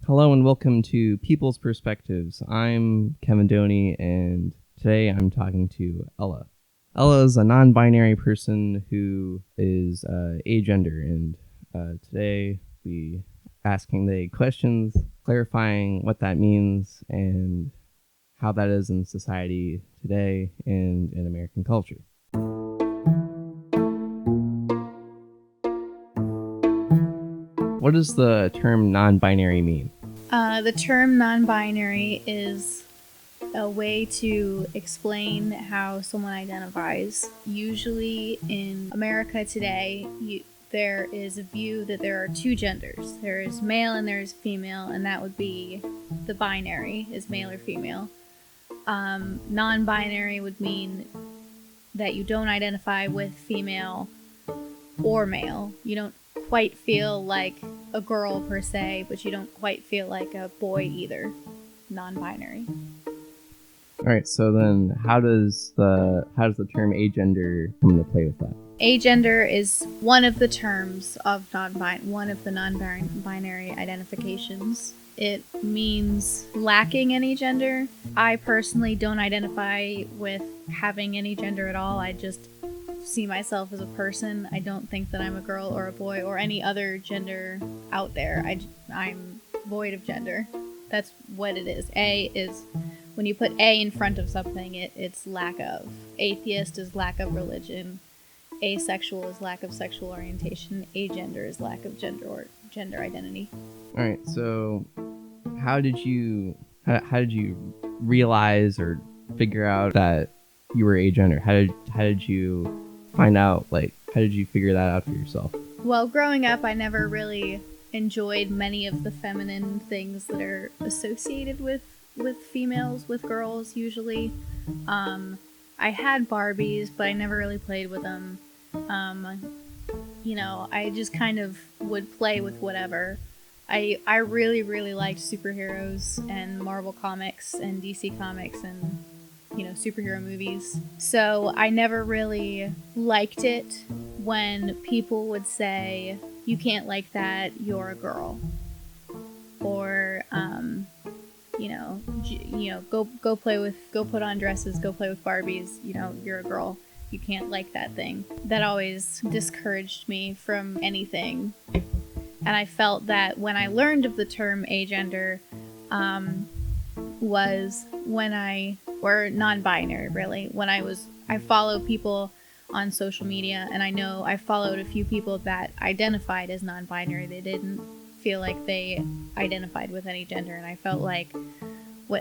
Hello and welcome to People's Perspectives. I'm Kevin Doney, and today I'm talking to Ella. Ella is a non-binary person who is agender, and today we asking the questions, clarifying what that means, and how that is in society today and in American culture. What does the term non-binary mean? The term non-binary is a way to explain how someone identifies. Usually in America today, there is a view that there are two genders. There is male and there is female, and that would be the binary, is male or female. Non-binary would mean that you don't identify with female or male. You don't quite feel like a girl per se, but you don't quite feel like a boy either. Non-binary. All right, so then how does the term agender come into play with that? Agender is one of the terms of one of the non-binary identifications. It means lacking any gender. I personally don't identify with having any gender at all. I just see myself as a person. I don't think that I'm a girl or a boy or any other gender out there. I'm void of gender. That's what it is. A is when you put A in front of something, it's lack of. Atheist is lack of religion. Asexual is lack of sexual orientation. Agender is lack of gender or gender identity. All right, so how did you realize or figure out that you were agender? How did you find out, how did you figure that out for yourself? Well, growing up, I never really enjoyed many of the feminine things that are associated with females, with girls usually. I had Barbies, but I never really played with them. I just kind of would play with whatever. I really, really liked superheroes and Marvel comics and DC comics and superhero movies. So I never really liked it when people would say, you can't like that, you're a girl. Or, go put on dresses, go play with Barbies, you're a girl. You can't like that thing. That always discouraged me from anything. And I felt that when I learned of the term agender, was or non-binary really, when I follow people on social media, and I know I followed a few people that identified as non-binary. They didn't feel like they identified with any gender, and I felt like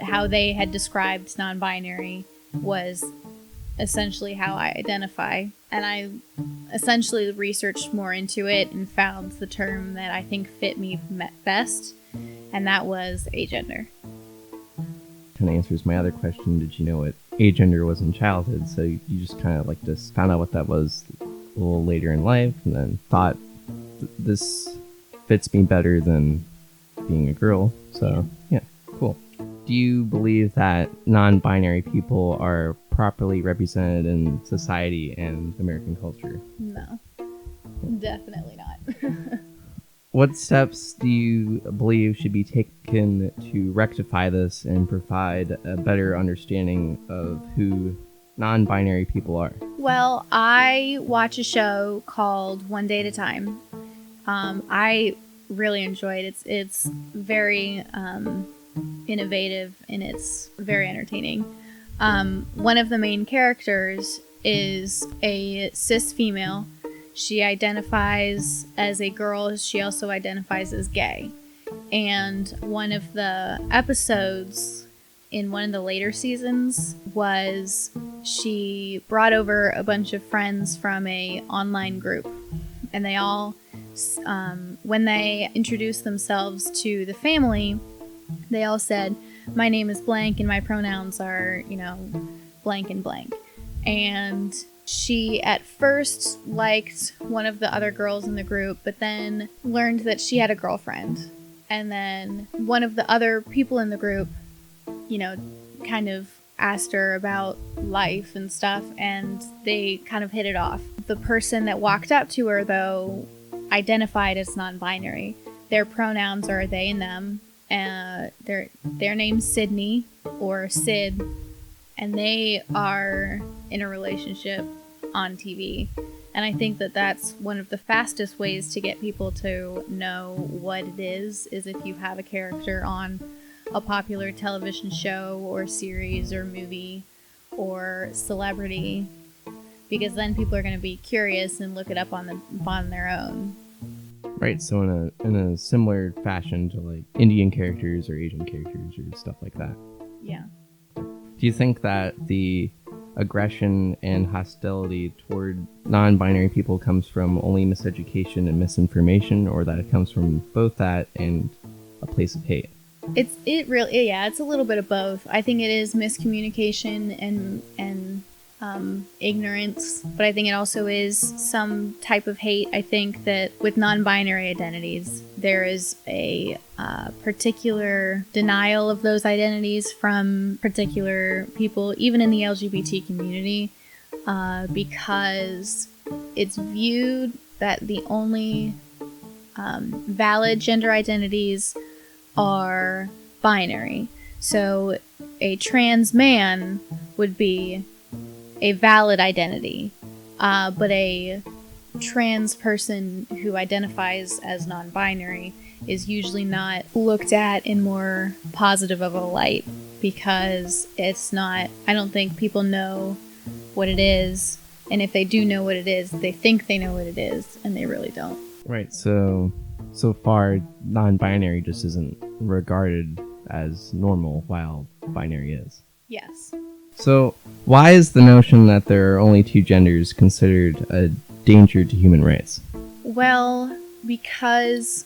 how they had described non-binary was essentially how I identify. And I essentially researched more into it and found the term that I think fit me best, and that was agender. Kind of answers my other question. Did you know what agender was in childhood? So you just kind of just found out what that was a little later in life, and then thought this fits me better than being a girl. So yeah, cool. Do you believe that non-binary people are properly represented in society and American culture? No, definitely not. What steps do you believe should be taken to rectify this and provide a better understanding of who non-binary people are? Well, I watch a show called One Day at a Time. I really enjoy it. It's very innovative and it's very entertaining. One of the main characters is a cis female. She identifies as a girl. She also identifies as gay. And one of the episodes in one of the later seasons was she brought over a bunch of friends from a online group. And they all, when they introduced themselves to the family, they all said, my name is blank and my pronouns are, blank and blank. And she at first liked one of the other girls in the group, but then learned that she had a girlfriend. And then one of the other people in the group, kind of asked her about life and stuff, and they kind of hit it off. The person that walked up to her, though, identified as non-binary. Their pronouns are they and them, Their name's Sydney or Sid, and they are in a relationship on TV. And I think that that's one of the fastest ways to get people to know what it is if you have a character on a popular television show or series or movie or celebrity, because then people are going to be curious and look it up on their own. Right, so in a similar fashion to like Indian characters or Asian characters or stuff like that. Yeah. Do you think that the aggression and hostility toward non-binary people comes from only miseducation and misinformation, or that it comes from both that and a place of hate? It's a little bit of both. I think it is miscommunication and ignorance, but I think it also is some type of hate. I think that with non-binary identities, there is a particular denial of those identities from particular people, even in the LGBT community, because it's viewed that the only valid gender identities are binary. So a trans man would be a valid identity, but a trans person who identifies as non-binary is usually not looked at in more positive of a light, because it's not, I don't think people know what it is, and if they do know what it is, they think they know what it is, and they really don't. Right, so far non-binary just isn't regarded as normal, while binary is. Yes. So why is the notion that there are only two genders considered a danger to human rights? Well, because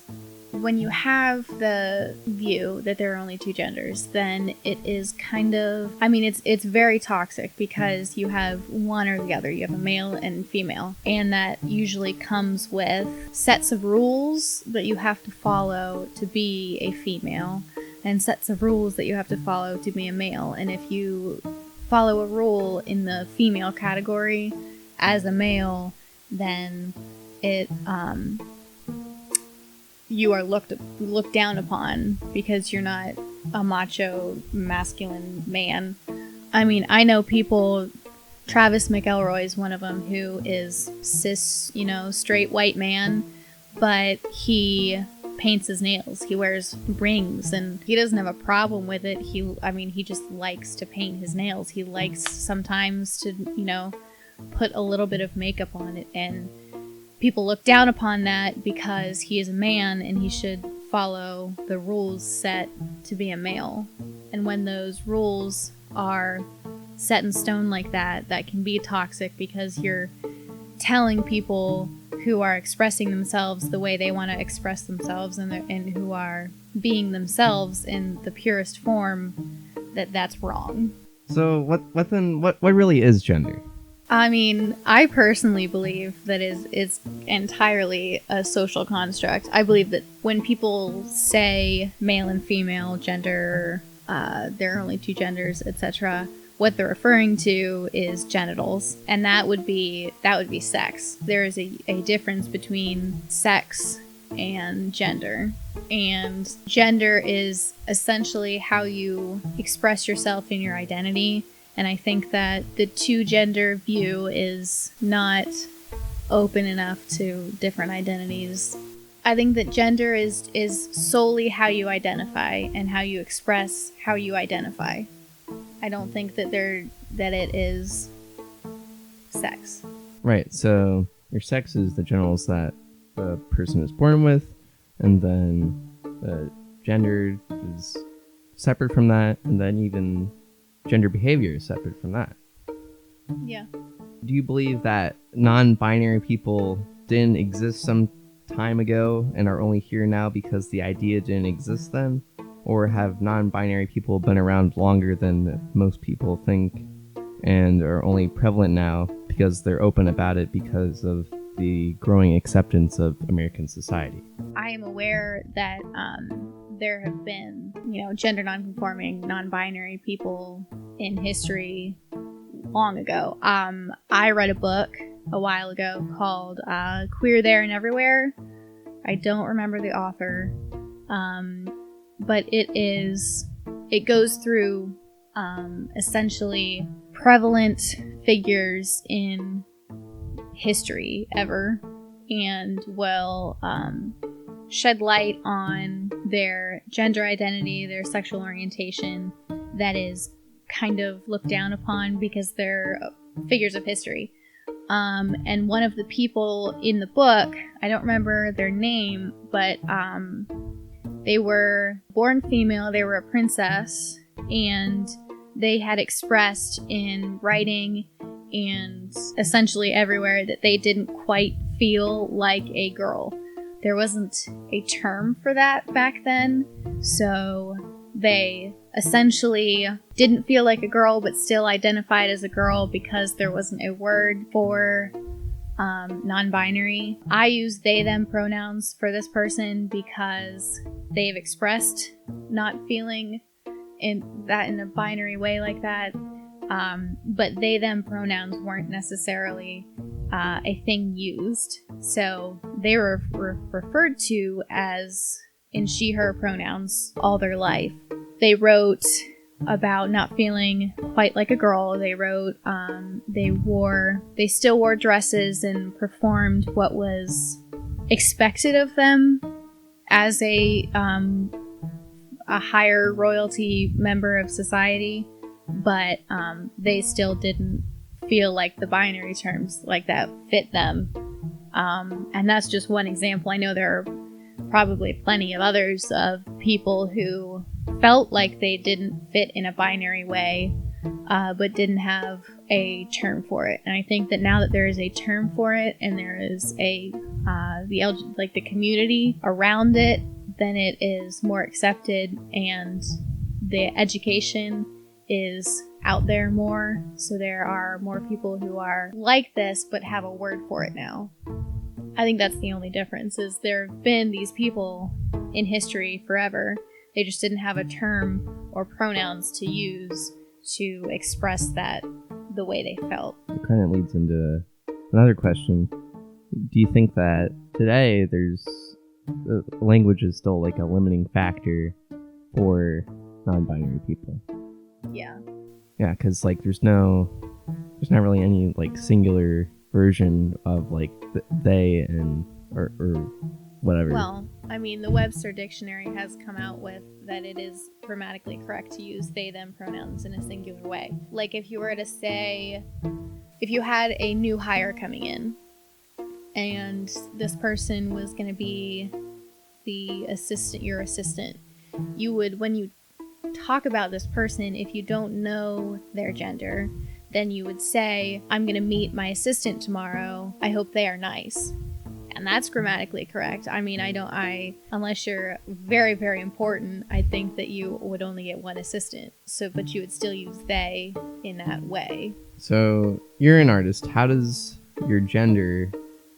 when you have the view that there are only two genders, then it is kind of, it's very toxic, because you have one or the other. You have a male and female, and that usually comes with sets of rules that you have to follow to be a female, and sets of rules that you have to follow to be a male. And if you follow a rule in the female category as a male, then it you are looked down upon, because you're not a macho masculine man. I know people, Travis McElroy is one of them, who is cis, straight white man, but he paints his nails. He wears rings, and he doesn't have a problem with it. He just likes to paint his nails. He likes sometimes to, put a little bit of makeup on it, and people look down upon that because he is a man and he should follow the rules set to be a male. And when those rules are set in stone like that, that can be toxic, because you're telling people who are expressing themselves the way they want to express themselves, and who are being themselves in the purest form, that's wrong. So what really is gender? I personally believe that it's entirely a social construct. I believe that when people say male and female gender, there are only two genders, etc., what they're referring to is genitals, and that would be sex. There is a difference between sex and gender. And gender is essentially how you express yourself in your identity. And I think that the two-gender view is not open enough to different identities. I think that gender is solely how you identify and how you express how you identify. I don't think that it is sex. Right, so your sex is the genitals that the person is born with, and then the gender is separate from that, and then even gender behavior is separate from that. Yeah. Do you believe that non-binary people didn't exist some time ago and are only here now because the idea didn't exist then? Or have non-binary people been around longer than most people think and are only prevalent now because they're open about it because of the growing acceptance of American society? I am aware that there have been, gender nonconforming, non-binary people in history long ago. I read a book a while ago called Queer There and Everywhere. I don't remember the author, but it goes through essentially prevalent figures in history ever, and will shed light on their gender identity, their sexual orientation that is kind of looked down upon because they're figures of history. And one of the people in the book, I don't remember their name, but they were born female, they were a princess, and they had expressed in writing and essentially everywhere that they didn't quite feel like a girl. There wasn't a term for that back then, so they essentially didn't feel like a girl but still identified as a girl because there wasn't a word for non-binary. I use they them pronouns for this person because they've expressed not feeling in a binary way like that, but they them pronouns weren't necessarily a thing used, so they were referred to as in she her pronouns all their life. They wrote about not feeling quite like a girl. They wrote they still wore dresses and performed what was expected of them as a higher royalty member of society, but they still didn't feel like the binary terms like that fit them. And that's just one example. I know there are probably plenty of others of people who felt like they didn't fit in a binary way, but didn't have a term for it. And I think that now that there is a term for it and there is the community around it, then it is more accepted and the education is out there more. So there are more people who are like this but have a word for it now. I think that's the only difference, is there have been these people in history forever. They just didn't have a term or pronouns to use to express that the way they felt. It kind of leads into another question. Do you think that today language is still like a limiting factor for non-binary people? Yeah. Yeah, because like there's not really any like singular version of like they and or whatever. Well, I mean, the Webster Dictionary has come out with that it is grammatically correct to use they them pronouns in a singular way. Like if you were to say, if you had a new hire coming in and this person was going to be your assistant, you would, when you talk about this person, if you don't know their gender, then you would say, I'm going to meet my assistant tomorrow. I hope they are nice. And that's grammatically correct. I mean, unless you're very, very important, I think that you would only get one assistant. But you would still use they in that way. So you're an artist. How does your gender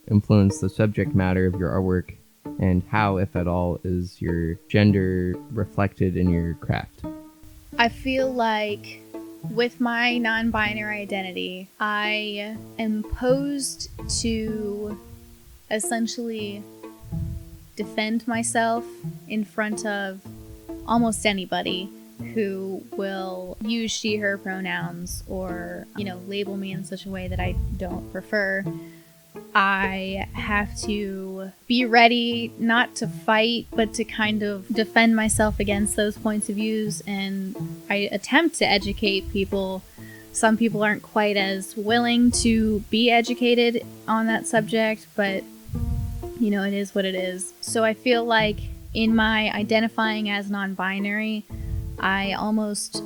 influence the subject matter of your artwork? And how, if at all, is your gender reflected in your craft? I feel like with my non-binary identity, I am posed to essentially defend myself in front of almost anybody who will use she, her pronouns or, label me in such a way that I don't prefer. I have to be ready not to fight, but to kind of defend myself against those points of views, and I attempt to educate people. Some people aren't quite as willing to be educated on that subject, but it is what it is. So I feel like in my identifying as non-binary, I almost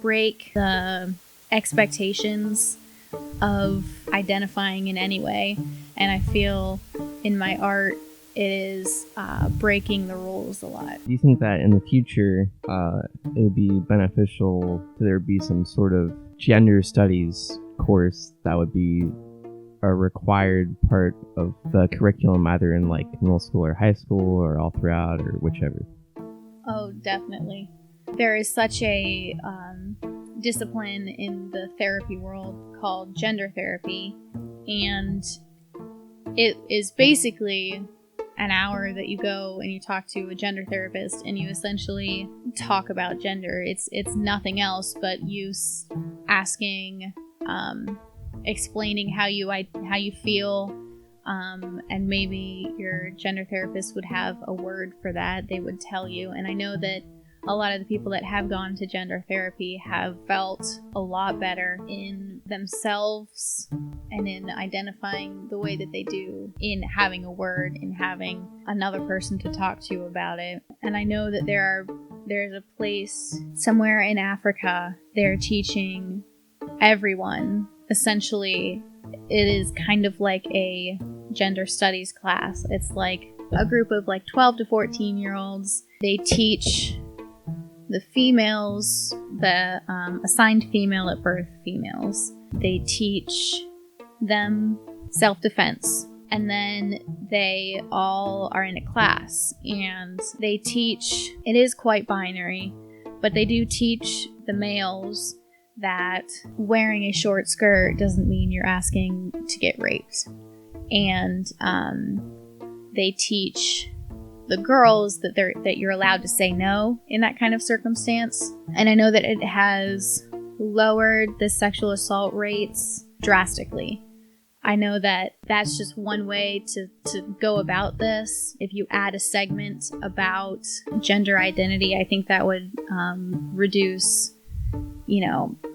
break the expectations of identifying in any way, and I feel in my art it is breaking the rules a lot. Do you think that in the future it would be beneficial to there be some sort of gender studies course that would be a required part of the curriculum, either in like middle school or high school or all throughout or whichever? Oh, definitely. There is such a discipline in the therapy world called gender therapy, and it is basically an hour that you go and you talk to a gender therapist and you essentially talk about gender. It's nothing else but you asking, explaining how you feel, and maybe your gender therapist would have a word for that. They would tell you. And I know that a lot of the people that have gone to gender therapy have felt a lot better in themselves and in identifying the way that they do, in having a word, in having another person to talk to about it. And I know that there's a place somewhere in Africa, they're teaching everyone, essentially, it is kind of like a gender studies class. It's like a group of like 12 to 14 year olds. They teach the females, the assigned female at birth females, they teach them self-defense. And then they all are in a class and they teach, it is quite binary, but they do teach the males that wearing a short skirt doesn't mean you're asking to get raped. And they teach the girls that you're allowed to say no in that kind of circumstance. And I know that it has lowered the sexual assault rates drastically. I know that that's just one way to go about this. If you add a segment about gender identity, I think that would reduce,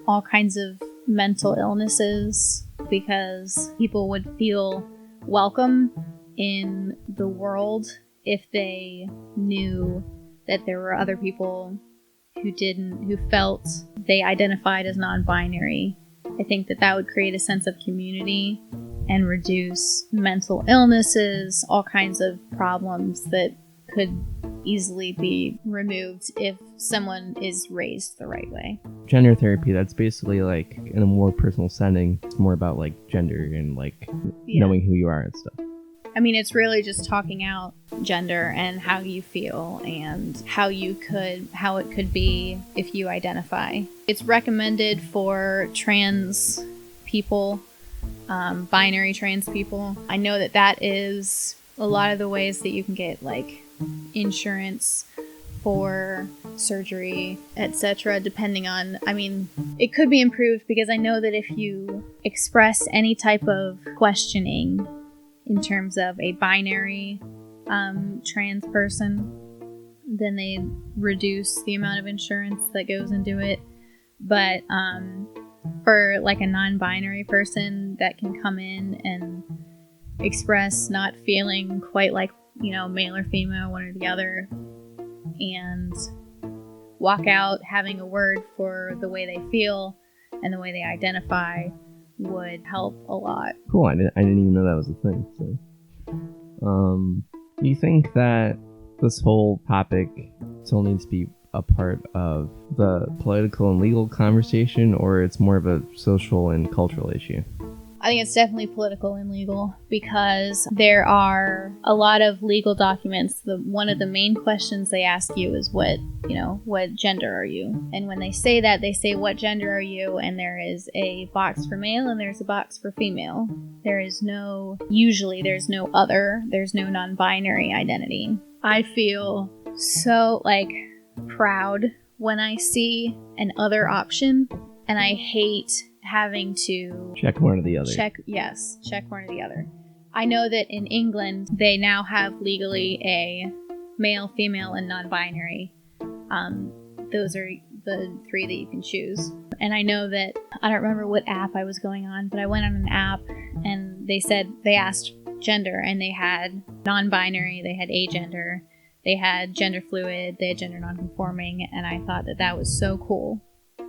all kinds of mental illnesses, because people would feel welcome in the world if they knew that there were other people who felt they identified as non-binary. I think that would create a sense of community and reduce mental illnesses, all kinds of problems that could easily be removed if someone is raised the right way. Gender therapy, that's basically like in a more personal setting. It's more about like gender and like knowing who you are and stuff. I mean, it's really just talking out gender and how you feel and how it could be if you identify. It's recommended for trans people, binary trans people. I know that is a lot of the ways that you can get like insurance for surgery, etc., depending on, it could be improved, because I know that if you express any type of questioning in terms of a binary trans person, then they reduce the amount of insurance that goes into it. But for like a non-binary person that can come in and express not feeling quite like, male or female, one or the other, and walk out having a word for the way they feel and the way they identify, would help a lot. Cool. I didn't even know that was a thing. So, do you think that this whole topic still needs to be a part of the political and legal conversation, or it's more of a social and cultural issue? I think it's definitely political and legal, because there are a lot of legal documents. One of the main questions they ask you is what gender are you? And when they say that, they say, what gender are you? And there is a box for male and there's a box for female. There's no other, there's no non-binary identity. I feel so proud when I see an other option, and I hate having to check one or the other. Check one or the other. I know that in England they now have legally a male, female, and non-binary. Those are the three that you can choose. And I know that, I don't remember what app I was going on, but I went on an app and they asked gender, and they had non-binary, they had agender, they had gender fluid, they had gender non-conforming, and I thought that was so cool.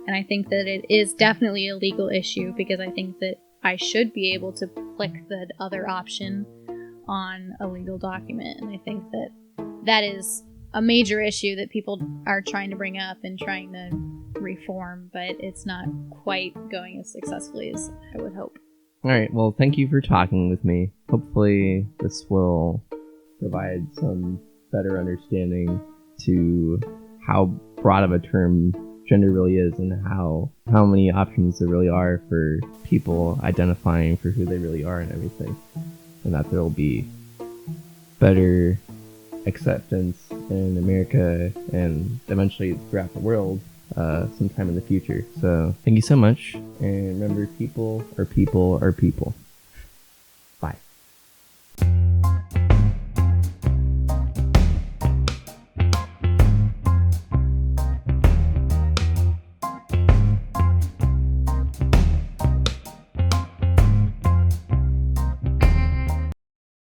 And I think that it is definitely a legal issue, because I think that I should be able to click the other option on a legal document. And I think that is a major issue that people are trying to bring up and trying to reform, but it's not quite going as successfully as I would hope. All right. Well, thank you for talking with me. Hopefully this will provide some better understanding to how broad of a term gender really is, and how many options there really are for people identifying for who they really are and everything, and that there will be better acceptance in America and eventually throughout the world sometime in the future. So thank you so much. And remember, people are people are people.